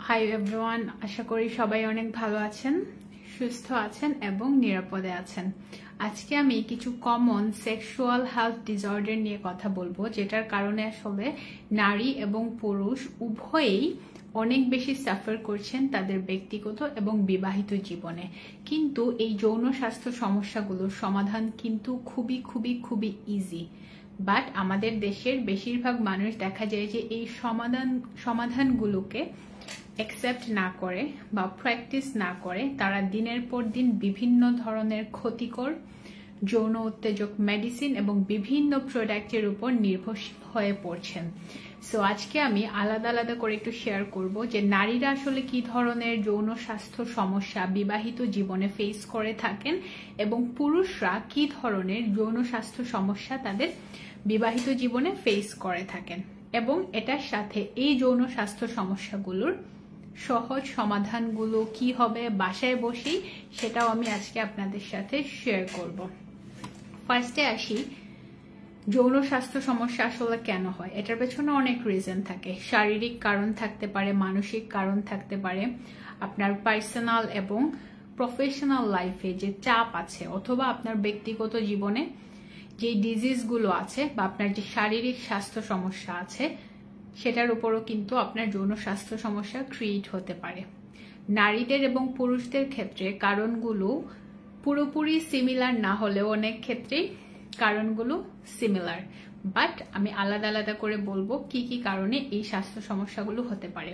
Hi everyone, আশা করি সবাই অনেক ভালো আছেন, সুস্থ আছেন এবং নিরাপদে আছেন। আজকে আমি কিছু কমন সেক্সুয়াল হেলথ ডিসঅর্ডার নিয়ে কথা বলবো, যেটার কারণে আসলে নারী এবং পুরুষ উভয়েই অনেক বেশি সাফার করছেন তাদের ব্যক্তিগত এবং বিবাহিত জীবনে। কিন্তু এই যৌন স্বাস্থ্য সমস্যাগুলোর সমাধান কিন্তু খুবই ইজি, বাট আমাদের দেশের বেশিরভাগ মানুষ দেখা যায় যে এই সমাধানগুলোকে অ্যাকসেপ্ট না করে বা প্র্যাকটিস না করে তারা দিনের পর দিন বিভিন্ন ধরনের ক্ষতিকর যৌন উত্তেজক মেডিসিন এবং বিভিন্ন প্রোডাক্টের উপর নির্ভরশীল হয়ে পড়ছেন। সো আজকে আমি আলাদা করে একটু শেয়ার করব যে নারীরা আসলে কি ধরনের যৌন স্বাস্থ্য সমস্যা বিবাহিত জীবনে ফেস করে থাকেন এবং পুরুষরা কি ধরনের যৌন স্বাস্থ্য সমস্যা তাদের বিবাহিত জীবনে ফেস করে থাকেন, এবং এটার সাথে এই যৌন স্বাস্থ্য সমস্যাগুলোর সহজ সমাধানগুলো কি হবে বাসায় বসেই, সেটাও আমি আজকে আপনাদের সাথে শেয়ার করব। ফার্স্টে আসি, যৌন স্বাস্থ্য সমস্যা আসলে কেন হয়। এটার পেছনে অনেক রিজন থাকে। শারীরিক কারণ থাকতে পারে, মানসিক কারণ থাকতে পারে, আপনার পার্সোনাল এবং প্রফেশনাল লাইফে যে চাপ আছে, অথবা আপনার ব্যক্তিগত জীবনে যে ডিজিজগুলো আছে বা আপনার যে শারীরিক স্বাস্থ্য সমস্যা আছে সেটার উপরও কিন্তু আপনার যৌন স্বাস্থ্য সমস্যা ক্রিয়েট হতে পারে। নারীদের এবং পুরুষদের ক্ষেত্রে কারণগুলো পুরোপুরি সিমিলার না হলেও অনেক ক্ষেত্রেই কারণগুলো সিমিলার, বাট আমি আলাদা করে বলবো কি কি কারণে এই স্বাস্থ্য সমস্যাগুলো হতে পারে।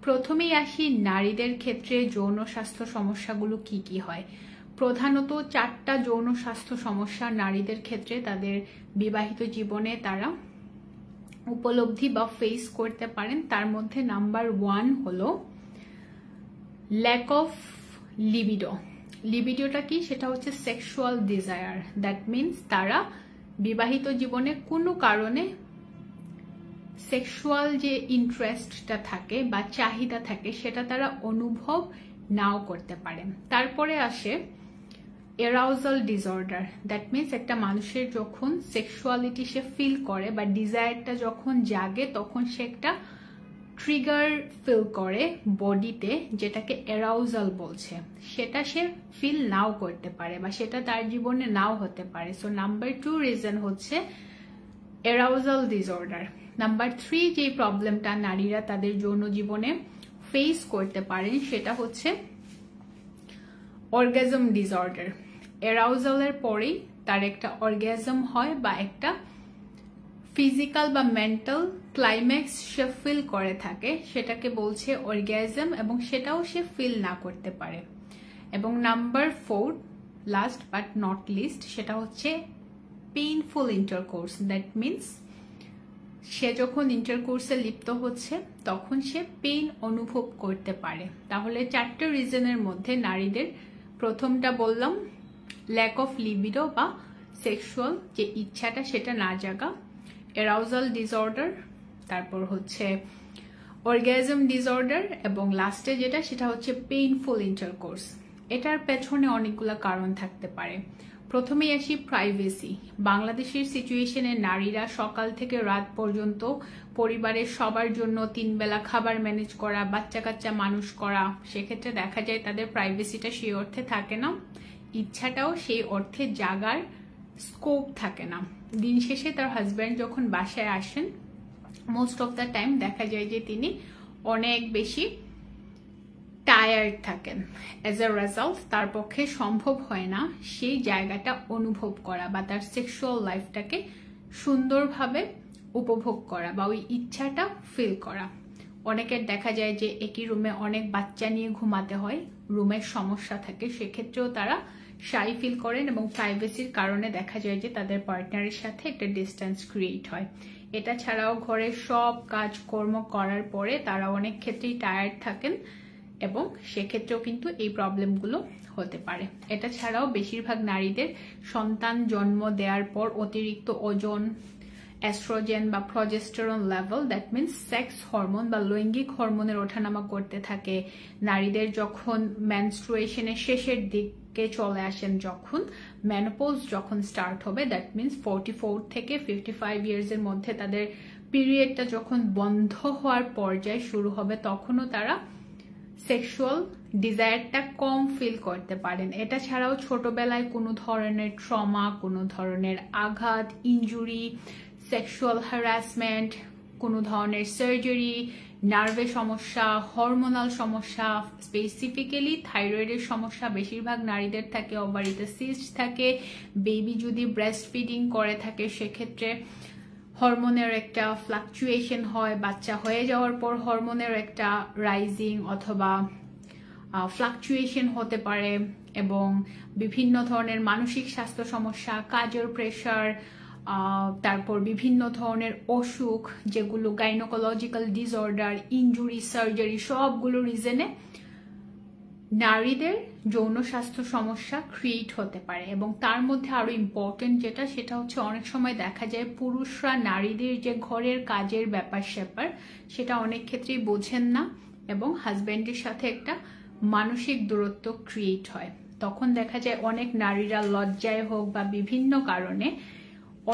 প্রথমেই আসি, নারীদের ক্ষেত্রে যৌন স্বাস্থ্য সমস্যাগুলো কি কি হয়। প্রধানত 4টা যৌন স্বাস্থ্য সমস্যা নারীদের ক্ষেত্রে তাদের বিবাহিত জীবনে তারা উপলব্ধি বা ফেস করতে পারেন। তার মধ্যে নাম্বার 1 হলো ল্যাক অফ লিবিডো। লিবিডোটা কি? সেটা হচ্ছে সেক্সুয়াল ডিজায়ার। দ্যাট মিনস তারা বিবাহিত জীবনে কোনো কারণে সেক্সুয়াল যে ইন্টারেস্টটা থাকে বা চাহিদা থাকে সেটা তারা অনুভব নাও করতে পারেন। তারপরে আসে এরাউজাল ডিসঅর্ডার। দ্যাট মিনস একটা মানুষের যখন সেক্সুয়ালিটি সে ফিল করে বা ডিজায়ারটা যখন জাগে তখন সে একটা ট্রিগার ফিল করে বডিতে, যেটাকে এরাউজাল বলছে, সেটা সে ফিল নাও করতে পারে বা সেটা তার জীবনে নাও হতে পারে। সো নাম্বার 2 রিজন হচ্ছে এরাউজাল ডিসঅর্ডার। নাম্বার 3 যে প্রবলেমটা নারীরা তাদের যৌন জীবনে ফেস করতে পারেন সেটা হচ্ছে অর্গাজম ডিসঅর্ডার। এরাউজালের পরেই তার একটা অর্গাজম হয় বা একটা ফিজিক্যাল বা মেন্টাল ক্লাইম্যাক্স সে ফিল করে থাকে, সেটাকে বলছে অর্গাজম, এবং সেটাও সে ফিল না করতে পারে। এবং number 4 last but not list, সেটা হচ্ছে পেইনফুল ইন্টারকোর্স। দ্যাট মিনস সে যখন ইন্টারকোর্সে লিপ্ত হচ্ছে তখন সে পেইন অনুভব করতে পারে। তাহলে 4টে রিজনের মধ্যে নারীদের প্রথমটা বললাম ল্যাক অফ লিবিডো বা সেক্সুয়াল যে ইচ্ছাটা সেটা না জাগা, এরাউজাল ডিসঅর্ডার, তারপর হচ্ছে অর্গাজম ডিসঅর্ডার, এবং লাস্টে যেটা সেটা হচ্ছে পেইনফুল ইন্টারকোর্স। এটার পেছনে অনেকগুলো কারণ থাকতে পারে। প্রথমেই আসি প্রাইভেসি। বাংলাদেশের সিচুয়েশনে নারীরা সকাল থেকে রাত পর্যন্ত পরিবারের সবার জন্য 3 বেলা খাবার ম্যানেজ করা, বাচ্চা কাচ্চা মানুষ করা, সেক্ষেত্রে দেখা যায় তাদের প্রাইভেসিটা সেই অর্থে থাকে না, ইচ্ছাটাও সেই অর্থে জাগার স্কোপ থাকে না। দিন শেষে তার হাজব্যান্ড যখন বাসায় আসেন মোস্ট অফ দ্য টাইম দেখা যায় যে তিনি অনেক বেশি টায়ার্ড থাকেন। অ্যাজ এ রেজাল্ট তার পক্ষে সম্ভব হয় না সেই জায়গাটা অনুভব করা বা তার সেক্সুয়াল লাইফটাকে সুন্দরভাবে উপভোগ করা বা ওই ইচ্ছাটা ফিল করা। অনেকের দেখা যায় যে একই রুমে অনেক বাচ্চা নিয়ে ঘুমাতে হয়, রুমের সমস্যা থাকে, সেক্ষেত্রেও তারা শাই ফিল করেন এবং প্রাইভেসির কারণে দেখা যায় যে তাদের পার্টনারের সাথে একটা ডিস্টেন্স ক্রিয়েট হয়। এটা ছাড়াও ঘরের সব কাজকর্ম করার পরে তারা অনেক ক্ষেত্রেই টায়ার্ড থাকেন এবং সেক্ষেত্রেও কিন্তু এই প্রবলেমগুলো হতে পারে। এটা ছাড়াও বেশিরভাগ নারীদের সন্তান জন্ম দেওয়ার পর অতিরিক্ত ওজন, এস্ট্রোজেন বা progesterone level, that means sex hormone বা লৈঙ্গিক হরমোনের ওঠানামা করতে থাকে। নারীদের যখন মেনস্ট্রুয়েশনের শেষের দিকে চলে আসেন, যখন মেনোপজ যখন স্টার্ট হবে, দ্যাট মিনস 44 থেকে 55 ইয়ার্সের মধ্যে তাদের পিরিয়ডটা যখন বন্ধ হওয়ার পর্যায়ে শুরু হবে, তখনও তারা সেক্সুয়াল ডিজায়ারটা কম ফিল করতে পারেন। এটা ছাড়াও ছোটবেলায় কোনো ধরনের ট্রমা, কোনো ধরনের আঘাত, ইনজুরি, সেক্সুয়াল হ্যারাসমেন্ট, কোনো ধরনের সার্জারি, নার্ভের সমস্যা, হরমোনাল সমস্যা, স্পেসিফিক্যালি থাইরয়েডের সমস্যা বেশিরভাগ নারীদের থাকে, ওভারিতে সিস্ট থাকে, বেবি যদি ব্রেস্ট ফিডিং করে থাকে সেক্ষেত্রে হরমোনের একটা ফ্লাকচুয়েশন হয়, বাচ্চা হয়ে যাওয়ার পর হরমোনের একটা রাইজিং অথবা ফ্লাকচুয়েশন হতে পারে, এবং বিভিন্ন ধরনের মানসিক স্বাস্থ্য সমস্যা, কাজের প্রেশার, তারপর বিভিন্ন ধরনের অসুখ যেগুলো গাইনোকোলজিক্যাল ডিসঅর্ডার, ইনজুরি, সার্জারি, সবগুলো রিজনে নারীদের যৌন স্বাস্থ্য সমস্যা ক্রিয়েট হতে পারে। এবং তার মধ্যে আরো ইম্পর্টেন্ট যেটা, সেটা হচ্ছে অনেক সময় দেখা যায় পুরুষরা নারীদের যে ঘরের কাজের ব্যাপার স্যাপার সেটা অনেক ক্ষেত্রেই বোঝেন না, এবং হাজবেন্ডের সাথে একটা মানসিক দূরত্ব ক্রিয়েট হয়। তখন দেখা যায় অনেক নারীরা লজ্জায় হোক বা বিভিন্ন কারণে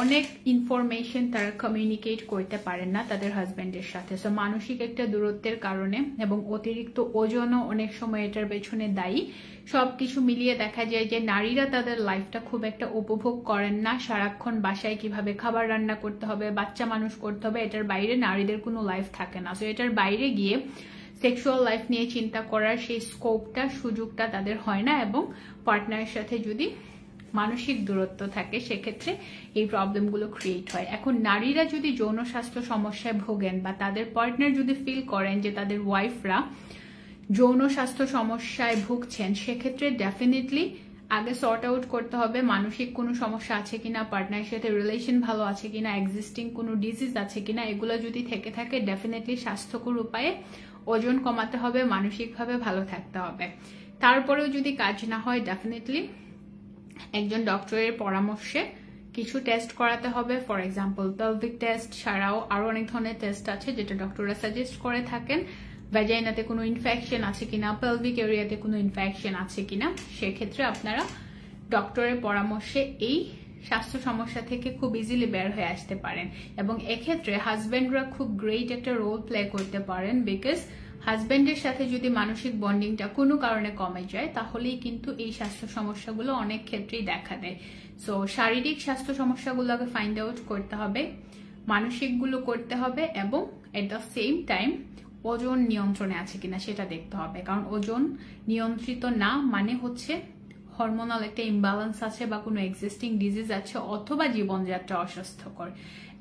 অনেক ইনফরমেশন তারা কমিউনিকেট করতে পারেন না তাদের হাজবেন্ডের সাথে। সো মানসিক একটা দূরত্বের কারণে এবং অতিরিক্ত ওজনও অনেক সময় এটার পেছনে দায়ী। সবকিছু মিলিয়ে দেখা যায় যে নারীরা তাদের লাইফটা খুব একটা উপভোগ করেন না। সারাক্ষণ বাসায় কিভাবে খাবার রান্না করতে হবে, বাচ্চা মানুষ করতে হবে, এটার বাইরে নারীদের কোনো লাইফ থাকে না। সো এটার বাইরে গিয়ে সেক্সুয়াল লাইফ নিয়ে চিন্তা করার সেই স্কোপটা, সুযোগটা তাদের হয় না। এবং পার্টনারের সাথে যদি মানসিক দূরত্ব থাকে সেক্ষেত্রে এই প্রবলেমগুলো ক্রিয়েট হয়। এখন নারীরা যদি যৌন স্বাস্থ্য সমস্যায় ভোগেন বা তাদের পার্টনার যদি ফিল করেন যে তাদের ওয়াইফরা যৌন স্বাস্থ্য সমস্যায় ভুগছেন, সেক্ষেত্রে ডেফিনেটলি আগে সর্ট আউট করতে হবে মানসিক কোনো সমস্যা আছে কিনা, পার্টনারের সাথে রিলেশন ভালো আছে কিনা, এক্সিস্টিং কোনো ডিজিজ আছে কিনা। এগুলো যদি থেকে থাকে ডেফিনেটলি স্বাস্থ্যকর উপায়ে ওজন কমাতে হবে, মানসিকভাবে ভালো থাকতে হবে। তারপরেও যদি কাজ না হয় ডেফিনেটলি একজন ডক্টরের পরামর্শে কিছু টেস্ট করাতে হবে। ফর এক্সাম্পল পেলভিক টেস্ট ছাড়াও আরো অনেক ধরনের টেস্ট আছে যেটা ডক্টররা সাজেস্ট করে থাকেন। ভ্যাজাইনাতে কোনো ইনফেকশন আছে কিনা, পেলভিক এরিয়াতে কোনো ইনফেকশন আছে কিনা, সেক্ষেত্রে আপনারা ডক্টরের পরামর্শে এই স্বাস্থ্য সমস্যা থেকে খুব ইজিলি বের হয়ে আসতে পারেন। এবং এক্ষেত্রে হাজব্যান্ডরা খুব গ্রেট একটা রোল প্লে করতে পারেন, বিকজ হাজব্যান্ডের সাথে যদি মানসিক বন্ডিংটা কোনো কারণে কমে যায় তাহলেই কিন্তু এই স্বাস্থ্য সমস্যাগুলো অনেক ক্ষেত্রেই দেখা দেয়। সো শারীরিক স্বাস্থ্য সমস্যাগুলোকে ফাইন্ড আউট করতে হবে, মানসিকগুলো করতে হবে, এবং এট দ্য সেম টাইম ওজন নিয়ন্ত্রণে আছে কিনা সেটা দেখতে হবে। কারণ ওজন নিয়ন্ত্রিত না মানে হচ্ছে হরমোনাল একটা ইমব্যালেন্স আছে বা কোনো এক্সিস্টিং ডিজিজ আছে, অথবা জীবনযাত্রা অস্বাস্থ্যকর।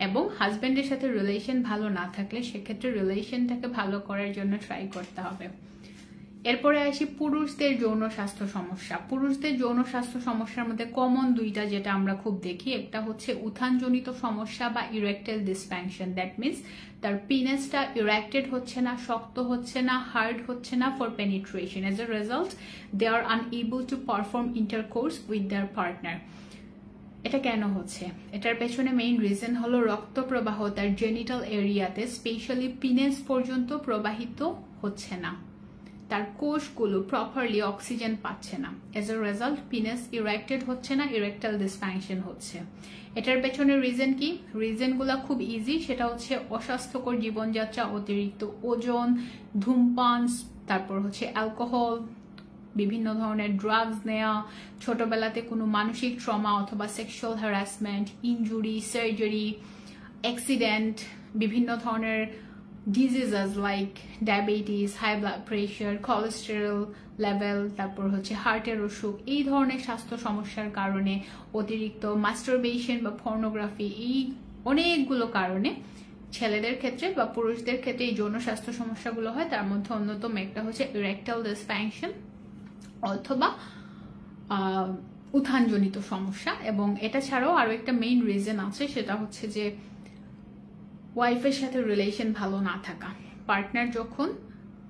এবং হাজব্যান্ডের সাথে রিলেশন ভালো না থাকলে সেক্ষেত্রে রিলেশনটাকে ভালো করার জন্য ট্রাই করতে হবে। এরপরে আসি পুরুষদের যৌন স্বাস্থ্য সমস্যা। পুরুষদের যৌন স্বাস্থ্য সমস্যার মধ্যে কমন দুইটা যেটা আমরা খুব দেখি, একটা হচ্ছে উত্থানজনিত সমস্যা বা ইরেকটাইল ডিসফাংশন। দ্যাট মিনস তার পিনাসটা ইরেক্টেড হচ্ছে না, শক্ত হচ্ছে না, হার্ড হচ্ছে না for penetration. As a result they are unable to perform intercourse with their partner. এটা কেন হচ্ছে? এটার পেছনে মেইন রিজন হলো রক্ত প্রবাহ তার জেনিটাল এরিয়াতে স্পেশালি পিনেস পর্যন্ত প্রবাহিত হচ্ছে না, তার কোষগুলো প্রপারলি অক্সিজেন পাচ্ছে না। এজ এ রেজাল্ট পিনেস ইরেক্টেড হচ্ছে না, ইরেকটাইল ডিসফাংশন হচ্ছে। এটার পেছনে রিজন কি? রিজনগুলো খুব ইজি, সেটা হচ্ছে অস্বাস্থ্যকর জীবনযাত্রা, অতিরিক্ত ওজন, ধূমপান, তারপর হচ্ছে অ্যালকোহল, বিভিন্ন ধরনের ড্রাগস নেওয়া, ছোটবেলাতে কোনো মানসিক ট্রমা অথবা sexual harassment, injury, surgery, accident, বিভিন্ন ধরনের diseases like diabetes, high blood pressure, cholesterol level, তারপর হচ্ছে হার্টের অসুখ, এই ধরনের স্বাস্থ্য সমস্যার কারণে, অতিরিক্ত মাস্টারবেশন বা পর্নোগ্রাফি, এই অনেকগুলো কারণে ছেলেদের ক্ষেত্রে বা পুরুষদের ক্ষেত্রে এই যৌন স্বাস্থ্য সমস্যাগুলো হয়। তার মধ্যে অন্যতম একটা হচ্ছে ইরেকটাইল ডিসফাংশন অথবা উত্থানজনিত সমস্যা। এবং এটা ছাড়াও আরো একটা মেইন রিজন আছে, সেটা হচ্ছে যে ওয়াইফের সাথে রিলেশন ভালো না থাকা। পার্টনার যখন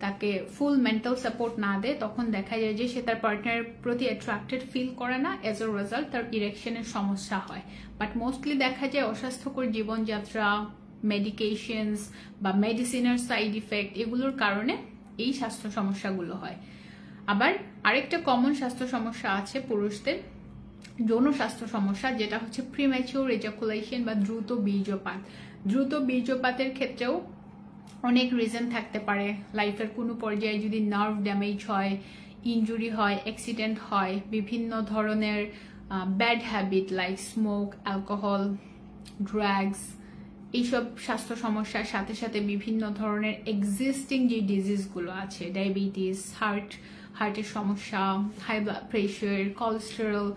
তাকে ফুল মেন্টাল সাপোর্ট না দেয় তখন দেখা যায় যে সে তার পার্টনারের প্রতি অ্যাট্রাক্টেড ফিল করে না, এজ এ রেজাল্ট তার ইরেকশনের সমস্যা হয়। বাট মোস্টলি দেখা যায় অস্বাস্থ্যকর জীবনযাত্রা, মেডিকেশনস বা মেডিসিনের সাইড ইফেক্ট, এগুলোর কারণে এই স্বাস্থ্য সমস্যাগুলো হয়। আবার আরেকটা কমন স্বাস্থ্য সমস্যা আছে পুরুষদের যৌন স্বাস্থ্য সমস্যা, যেটা হচ্ছে প্রিম্যাচিওর এজাকুলেশন বা দ্রুত বীর্যপাত। দ্রুত বীর্যপাতের ক্ষেত্রেও অনেক রিজন থাকতে পারে। লাইফের কোনো পর্যায়ে যদি নার্ভ ড্যামেজ হয়, ইনজুরি হয়, অ্যাক্সিডেন্ট হয়, বিভিন্ন ধরনের bad habit like smoke, alcohol, drugs, এইসব স্বাস্থ্য সমস্যার সাথে সাথে বিভিন্ন ধরনের এক্সিস্টিং যে ডিজিজগুলো আছে, ডায়াবেটিস, হার্টের সমস্যা, হাই ব্লাড প্রেশার, কোলেস্টেরল,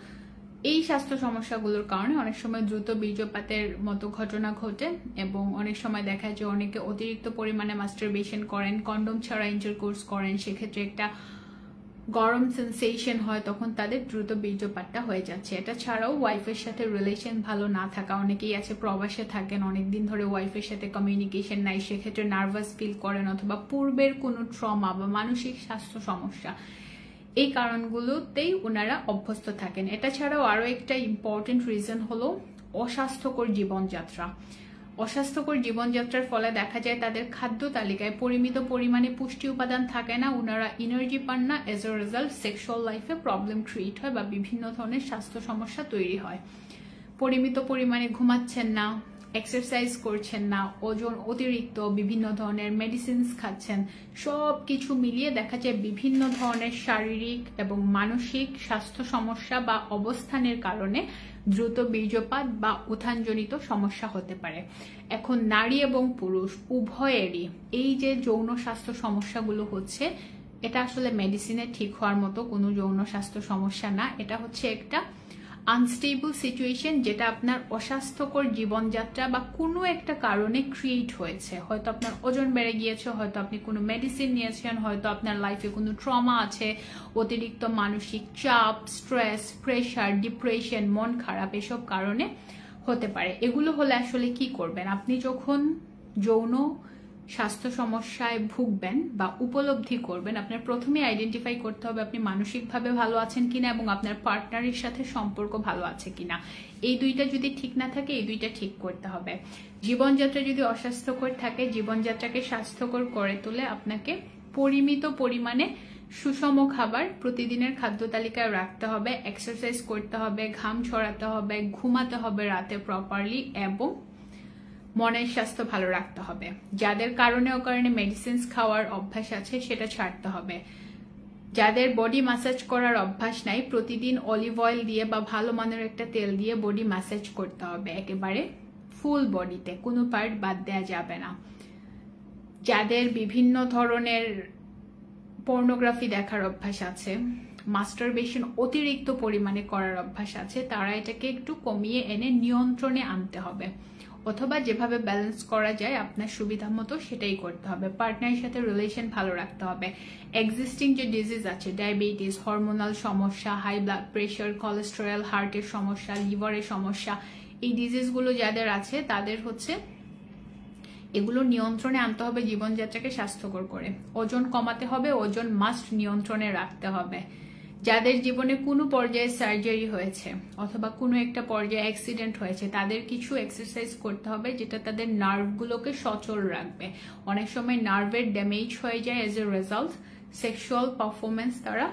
এই স্বাস্থ্য সমস্যাগুলোর কারণে অনেক সময় দ্রুত বীর্যপাতের মতো ঘটনা ঘটে এবং অনেক সময় দেখা যায় অনেকে অতিরিক্ত পরিমাণে মাস্টারবেশন করেন, কন্ডোম ছাড়া ইন্টারকোর্স করেন, সেক্ষেত্রে একটা গরম সেন্সেশন হয়, তখন তাদের দ্রুত বীর্যপাতটা হয়ে যাচ্ছে। এটা ছাড়াও ওয়াইফের সাথে রিলেশন ভালো না থাকা, অনেকেই আছে প্রবাসে থাকেন, অনেকদিন ধরে ওয়াইফের সাথে কমিউনিকেশন নাই, সেক্ষেত্রে নার্ভাস ফিল করেন, অথবা পূর্বের কোনো ট্রমা বা মানসিক স্বাস্থ্য সমস্যা, এই কারণগুলোতেই ওনারা অভ্যস্ত থাকেন। এটা ছাড়াও আরো একটা ইম্পর্টেন্ট রিজন হলো অস্বাস্থ্যকর জীবনযাত্রা। অস্বাস্থ্যকর জীবনযাত্রার ফলে দেখা যায় তাদের খাদ্য তালিকায় পরিমিত পরিমাণে পুষ্টি উপাদান থাকে না, ওনারা এনার্জি পান না, এজ এ রেজাল্ট সেক্সুয়াল লাইফে প্রবলেম ক্রিয়েট হয় বা বিভিন্ন ধরনের স্বাস্থ্য সমস্যা তৈরি হয়। পরিমিত পরিমাণে ঘুমাচ্ছেন না, এক্সারসাইজ করছেন না, ওজন অতিরিক্ত, বিভিন্ন ধরনের মেডিসিনস খাচ্ছেন, সব কিছু মিলিয়ে দেখা যায় বিভিন্ন ধরনের শারীরিক এবং মানসিক স্বাস্থ্য সমস্যা বা অবস্থানের কারণে দ্রুত বীর্যপাত বা উত্থানজনিত সমস্যা হতে পারে। এখন নারী এবং পুরুষ উভয়েরই এই যে যৌন স্বাস্থ্য সমস্যাগুলো হচ্ছে, এটা আসলে মেডিসিনে ঠিক হওয়ার মতো কোনো যৌন স্বাস্থ্য সমস্যা না, এটা হচ্ছে একটা আনস্টেবল সিচুয়েশন, যেটা আপনার অস্বাস্থ্যকর জীবনযাত্রা বা কোনো একটা কারণে ক্রিয়েট হয়েছে। হয়তো আপনার ওজন বেড়ে গিয়েছে, হয়তো আপনি কোনো মেডিসিন নিয়েছেন, হয়তো আপনার লাইফে কোনো ট্রমা আছে, অতিরিক্ত মানসিক চাপ, স্ট্রেস, প্রেশার, ডিপ্রেশন, মন খারাপ, এসব কারণে হতে পারে। এগুলো হলে আসলে কি করবেন? আপনি যখন যৌন স্বাস্থ্য সমস্যায় ভুগবেন বা উপলব্ধি করবেন, আপনার প্রথমে আইডেন্টিফাই করতে হবে আপনি মানসিকভাবে ভালো আছেন কিনা এবং আপনার পার্টনারের সাথে সম্পর্ক ভালো আছে কিনা। এই দুইটা যদি ঠিক না থাকে, এই দুইটা ঠিক করতে হবে। জীবনযাত্রা যদি অস্বাস্থ্যকর থাকে, জীবনযাত্রাকে স্বাস্থ্যকর করে তোলে আপনাকে পরিমিত পরিমাণে সুষম খাবার প্রতিদিনের খাদ্য তালিকায় রাখতে হবে, এক্সারসাইজ করতে হবে, ঘাম ছড়াতে হবে, ঘুমাতে হবে রাতে প্রপারলি, এবং মনের স্বাস্থ্য ভালো রাখতে হবে। যাদের কারণে মেডিসিনস খাওয়ার অভ্যাস আছে সেটা ছাড়তে হবে। যাদের বডি ম্যাসাজ করার অভ্যাস নাই, প্রতিদিন অলিভ অয়েল দিয়ে বা ভালো মানের একটা তেল দিয়ে বডি ম্যাসাজ করতে হবে, একেবারে ফুল বডিতে, কোনো পার্ট বাদ দেওয়া যাবে না। যাদের বিভিন্ন ধরনের পর্নোগ্রাফি দেখার অভ্যাস আছে, মাস্টারবেশন অতিরিক্ত পরিমাণে করার অভ্যাস আছে, তারা এটাকে একটু কমিয়ে এনে নিয়ন্ত্রণে আনতে হবে, অথবা যেভাবে ব্যালেন্স করা যায় আপনার সুবিধা মতো সেটাই করতে হবে। পার্টনারের সাথে রিলেশন ভালো রাখতে হবে। এক্সিস্টিং যে ডিজিজ আছে, ডায়াবেটিস, হরমোনাল সমস্যা, হাই ব্লাড প্রেশার, কোলেস্টেরল, হার্টের সমস্যা, লিভারের সমস্যা, এই ডিজিজগুলো যাদের আছে তাদের এগুলো নিয়ন্ত্রণে আনতে হবে জীবনযাত্রাকে স্বাস্থ্যকর করে। ওজন কমাতে হবে, ওজন মাস্ট নিয়ন্ত্রণে রাখতে হবে। যাদের জীবনে কোনো পর্যায়ে সার্জারি হয়েছে অথবা কোনো একটা পর্যায়ে অ্যাক্সিডেন্ট হয়েছে, তাদের কিছু এক্সারসাইজ করতে হবে যেটা তাদের নার্ভগুলোকে সচল রাখবে। অনেক সময় নার্ভের ড্যামেজ হয়ে যায়, age a result sexual performance তারা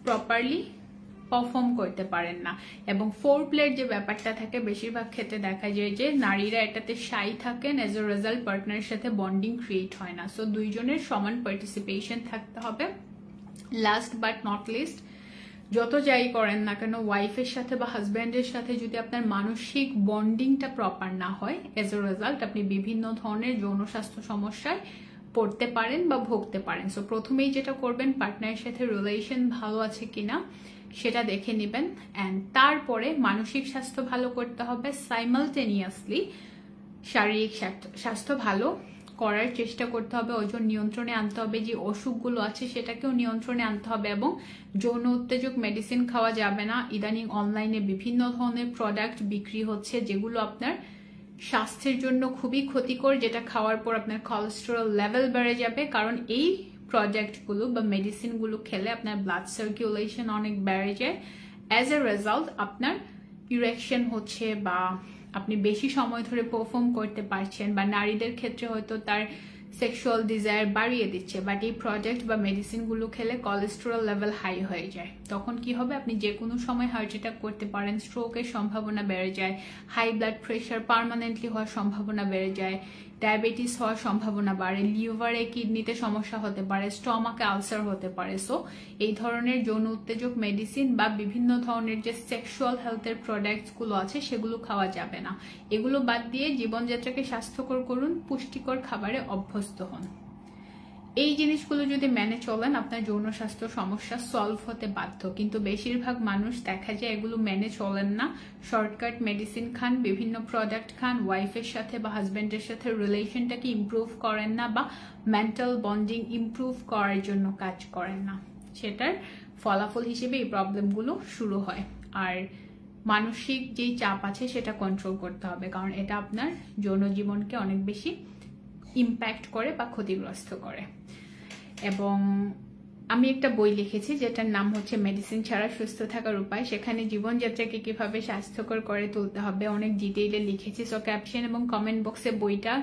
প্রপারলি পারফর্ম করতে পারেন না। এবং ফোর প্লের যে ব্যাপারটা থাকে, বেশিরভাগ ক্ষেত্রে দেখা যায় যে নারীরা এটাতে শাই থাকেন, এজ এ রেজাল্ট পার্টনারের সাথে বন্ডিং ক্রিয়েট হয় না। সো দুইজনের সমান পার্টিসিপেশন থাকতে হবে। লাস্ট বাট নট লিস্ট, যত যাই করেন না কেন ওয়াইফের সাথে বা হাজব্যান্ডের সাথে যদি আপনার মানসিক বন্ডিংটা প্রপার না হয়, এজ এ রেজাল্ট আপনি বিভিন্ন ধরনের যৌন স্বাস্থ্য সমস্যায় পড়তে পারেন বা ভুগতে পারেন। সো প্রথমেই যেটা করবেন, পার্টনারের সাথে রিলেশন ভালো আছে কিনা সেটা দেখে নেবেন, অ্যান্ড তারপরে মানসিক স্বাস্থ্য ভালো করতে হবে। সাইমালটেনিয়াসলি শারীরিক স্বাস্থ্য ভালো করার চেষ্টা করতে হবে, ওজন নিয়ন্ত্রণে আনতে হবে, যে অসুখগুলো আছে সেটাকেও নিয়ন্ত্রণে আনতে হবে, এবং যৌন উত্তেজক মেডিসিন খাওয়া যাবে না। ইদানিং অনলাইনে বিভিন্ন ধরনের প্রোডাক্ট বিক্রি হচ্ছে যেগুলো আপনার স্বাস্থ্যের জন্য খুবই ক্ষতিকর, যেটা খাওয়ার পর আপনার কোলেস্টেরল লেভেল বেড়ে যাবে, কারণ এই প্রোডাক্টগুলো বা মেডিসিনগুলো খেলে আপনার ব্লাড সার্কুলেশন অনেক বেড়ে যায়। অ্যাজ এ রেজাল্ট আপনার ইরেকশন হচ্ছে বা আপনি বেশি সময় ধরে পারফর্ম করতে পারছেন, বা নারীদের ক্ষেত্রে হয়তো তার সেক্সুয়াল ডিজায়ার বাড়িয়ে দিচ্ছে, বাট এই প্রোডাক্ট বা মেডিসিনগুলো খেলে কোলেস্টেরল লেভেল হাই হয়ে যায়। তখন কি হবে, আপনি যে কোনো সময় হার্ট অ্যাটাক করতে পারেন, স্ট্রোকের সম্ভাবনা বেড়ে যায়, হাই ব্লাড প্রেশার পার্মানেন্টলি হওয়ার সম্ভাবনা বেড়ে যায়, ডায়াবেটিস হওয়ার সম্ভাবনা বাড়ে, লিভারে কিডনিতে সমস্যা হতে পারে, স্টমাকে আলসার হতে পারে। সো এই ধরনের যৌন উত্তেজক মেডিসিন বা বিভিন্ন ধরনের যে সেক্সুয়াল হেলথের প্রোডাক্টস গুলো আছে সেগুলো খাওয়া যাবে না। এগুলো বাদ দিয়ে জীবনযাত্রাকে স্বাস্থ্যকর করুন, পুষ্টিকর খাবারে অভ্যস্ত হন। এই জিনিসগুলো যদি মেনে চলেন আপনার যৌন স্বাস্থ্য সমস্যা সলভ হতে বাধ্য। কিন্তু বেশিরভাগ মানুষ দেখা যায় এগুলো মেনে চলেন না, শর্টকাট মেডিসিন খান, বিভিন্ন প্রোডাক্ট খান, ওয়াইফের সাথে বা হাজবেন্ডের সাথে রিলেশনটাকে ইমপ্রুভ করেন না বা মেন্টাল বন্ডিং ইমপ্রুভ করার জন্য কাজ করেন না। সেটার ফলাফল হিসেবে এই প্রবলেমগুলো শুরু হয়। আর মানসিক যেই চাপ আছে সেটা কন্ট্রোল করতে হবে, কারণ এটা আপনার যৌন জীবনকে অনেক বেশি ইম্প্যাক্ট করে বা ক্ষতিগ্রস্ত করে। এবং আমি একটা বই লিখেছি যেটার নাম হচ্ছে মেডিসিন ছাড়া সুস্থ থাকার উপায়। সেখানে জীবনযাত্রাকে কিভাবে স্বাস্থ্যকর করে তুলতে হবে অনেক ডিটেইলে লিখেছি। সো ক্যাপশন এবং কমেন্ট বক্সে বইটার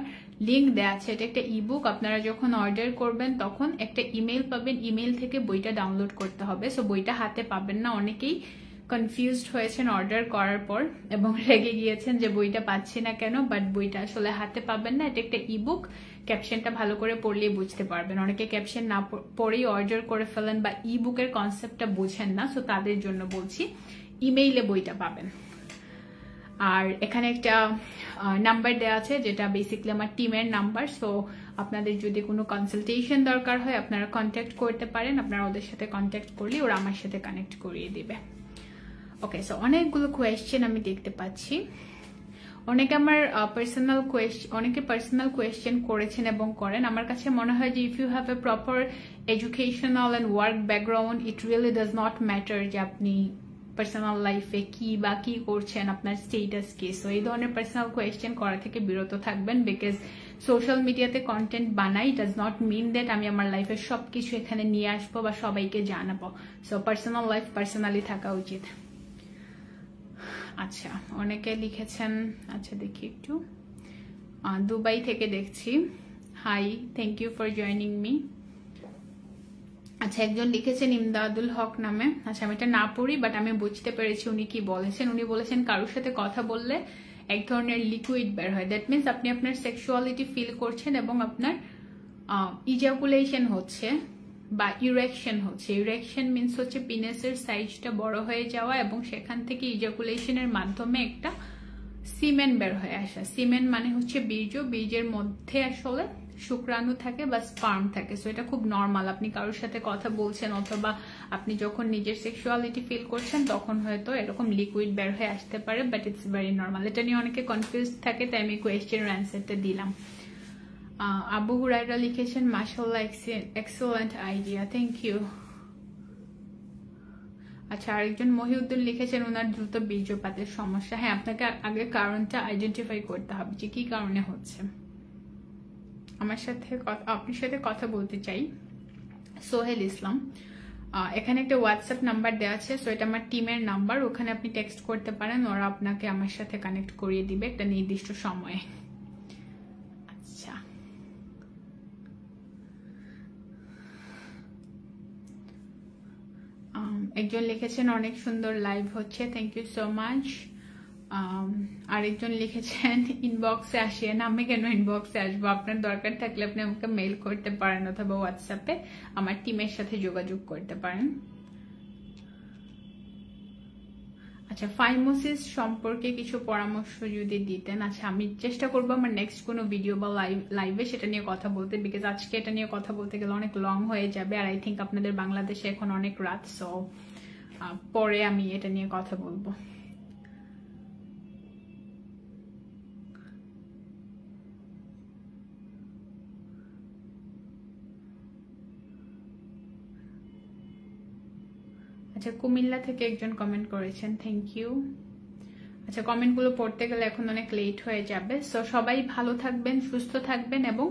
লিঙ্ক দেওয়া আছে। এটা একটা ইবুক, আপনারা যখন অর্ডার করবেন তখন একটা ইমেল পাবেন, ইমেল থেকে বইটা ডাউনলোড করতে হবে। সো বইটা হাতে পাবেন না, অনেকেই কনফিউজড হয়েছেন অর্ডার করার পর এবং রেগে গিয়েছেন যে বইটা পাচ্ছি না কেন, বাট বইটা আসলে হাতে পাবেন না। এটা একটা ইবুক, ক্যাপশনটা ভালো করে পড়লেই বুঝতে পারবেন। অনেকে ক্যাপশন না পড়েই অর্ডার করে ফেলেন বা ইবুকের কনসেপ্টটা বুঝেন না, সো তাদের জন্য বলছি ইমেইলে বইটা পাবেন। আর এখানে একটা নাম্বার দেওয়া আছে যেটা বেসিক্যালি আমার টিমের নাম্বার। সো আপনাদের যদি কোনো কনসালটেশন দরকার হয় আপনারা কন্ট্যাক্ট করতে পারেন, আপনারা ওদের সাথে কন্ট্যাক্ট করলে ওরা আমার সাথে কানেক্ট করিয়ে দিবে। ওকে, সো অনেকগুলো কোয়েশ্চেন আমি দেখতে পাচ্ছি। অনেকে আমার পার্সোনাল কোয়েশ্চেন করেছেন এবং করেন। আমার কাছে মনে হয় যে if you have a proper educational and work background, it really does not matter যে আপনি পার্সোনাল লাইফে কি বা কি করছেন, আপনার স্টেটাস কি। সো এই ধরনের পার্সোনাল কোয়েশ্চেন করা থেকে বিরত থাকবেন, বিকজ সোশ্যাল মিডিয়াতে কন্টেন্ট বানাই ডাজ নট মিন দ্যাট আমি আমার লাইফের সবকিছু এখানে নিয়ে আসবো বা সবাইকে জানাবো। সো পার্সোনাল লাইফ পার্সোনালি থাকা উচিত। আচ্ছা, অনেকে লিখেছেন, আচ্ছা দেখি একটু, দুবাই থেকে দেখছি, hi, thank you for joining me. আচ্ছা, একজন লিখেছেন ইমদাদুল হক নামে। আচ্ছা, আমি এটা না পড়ি, বাট আমি বুঝতে পেরেছি উনি কি বলেছেন। উনি বলেছেন কারোর সাথে কথা বললে এক ধরনের লিকুইড বের হয়, দ্যাট মিনস আপনি আপনার সেক্সুয়ালিটি ফিল করছেন এবং আপনার ইজাকুলেশন হচ্ছে বা ইরেকশন হচ্ছে। ইরেকশন মিনস হচ্ছে পিনাসের সাইজটা বড় হয়ে যাওয়া এবং সেখান থেকে ইজাকুলেশনের মাধ্যমে একটা সিমেন বের হয়ে আসা। সিমেন মানে হচ্ছে বীর্য, বীর্যের মধ্যে আসলে শুক্রাণু থাকে বা স্পার্ম থাকে। সো এটা খুব নর্মাল, আপনি কারোর সাথে কথা বলছেন অথবা আপনি যখন নিজের সেক্সুয়ালিটি ফিল করছেন তখন হয়তো এরকম লিকুইড বের হয়ে আসতে পারে, বাট ইটস ভেরি নর্মাল। এটা নিয়ে অনেকে কনফিউজ থাকে, তাই আমি কোয়েশ্চেনের অ্যান্সারটা দিলাম। আবু হুরায়রা লিখেছেন মাশাআল্লাহ, এক্সেলেন্ট আইডিয়া, থ্যাংক ইউ। আচ্ছা, আরেকজন মহিউদ্দিন লিখেছেন ওনার দ্রুত বীর্যপাতের সমস্যা। হ্যাঁ, আপনাকে আগে কারণটা আইডেন্টিফাই করতে হবে যে কি কারণে হচ্ছে। আপনার সাথে কথা বলতে চাই সোহেল ইসলাম। এখানে একটা হোয়াটসঅ্যাপ নাম্বার দেওয়া আছে, সো এটা আমার টিমের নাম্বার, ওখানে আপনি টেক্সট করতে পারেন, ওরা আপনাকে আমার সাথে কানেক্ট করিয়ে দিবে একটা নির্দিষ্ট সময়ে। আচ্ছা, একজন লিখেছেন অনেক সুন্দর লাইভ হচ্ছে, থ্যাংক ইউ সো মাচ। আরেকজন লিখেছেন ইনবক্সে আসেন। আমি কেন ইনবক্সে আসবো? আপনার দরকার থাকলে আপনি আমাকে মেইল করতে পারেন অথবা হোয়াটসঅ্যাপে আমার টিমের সাথে যোগাযোগ করতে পারেন। আচ্ছা, ফাইমোসিস সম্পর্কে কিছু পরামর্শ যদি দিতেন। আচ্ছা, আমি চেষ্টা করবো আমার নেক্সট কোনো ভিডিও বা লাইভে সেটা নিয়ে কথা বলতে, বিকজ আজকে এটা নিয়ে কথা বলতে গেলে অনেক লং হয়ে যাবে, আর আই থিঙ্ক আপনাদের বাংলাদেশে এখন অনেক রাত। সো পরে আমি এটা নিয়ে কথা বলবো। আচ্ছা, কুমিল্লা থেকে একজন কমেন্ট করেছেন, থ্যাংক ইউ। আচ্ছা, কমেন্টগুলো পড়তে গেলে এখন অনেক লেট হয়ে যাবে। সো সবাই ভালো থাকবেন, সুস্থ থাকবেন এবং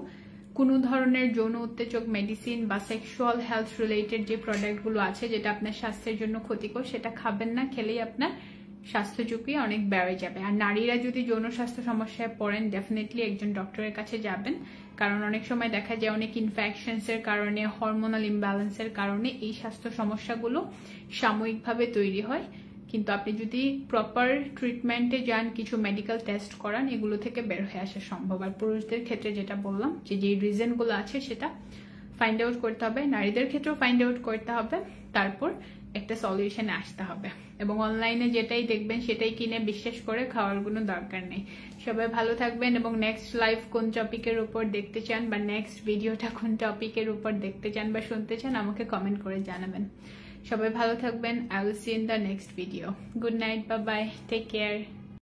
কোনো ধরনের যৌন উত্তেজক মেডিসিন বা সেক্সুয়াল হেলথ রিলেটেড যে প্রোডাক্টগুলো আছে যেটা আপনার স্বাস্থ্যের জন্য ক্ষতিকর সেটা খাবেন না, খেলেই আপনার স্বাস্থ্য ঝুঁকি অনেক বেড়ে যাবে। আর নারীরা যদি যৌন স্বাস্থ্য সমস্যায় পড়েন ডেফিনেটলি একজন ডক্টরের কাছে যাবেন, কারণ অনেক সময় দেখা যায় অনেক ইনফেকশনস এর কারণে, হরমোনাল ইমব্যালেন্সের কারণে এই স্বাস্থ্য সমস্যাগুলো সাময়িকভাবে তৈরি হয়, কিন্তু আপনি যদি প্রপার ট্রিটমেন্টে যান, কিছু মেডিকেল টেস্ট করান, এগুলো থেকে বের হয়ে আসা সম্ভব। আর পুরুষদের ক্ষেত্রে যেটা বললাম যে রিজনগুলো আছে সেটা ফাইন্ড আউট করতে হবে, নারীদের ক্ষেত্রেও ফাইন্ড আউট করতে হবে, তারপর একটা সলিউশনে আসতে হবে। এবং অনলাইনে যেটাই দেখবেন সেটাই কিনে বিশ্বাস করে খাওয়ার কোনো দরকার নেই। সবাই ভালো থাকবেন, এবং নেক্সট লাইভ কোন টপিকের উপর দেখতে চান বা নেক্সট ভিডিওটা কোন টপিকের উপর দেখতে চান বা শুনতে চান আমাকে কমেন্ট করে জানাবেন। সবাই ভালো থাকবেন। I will see in the next video. Good night, bye bye, take care.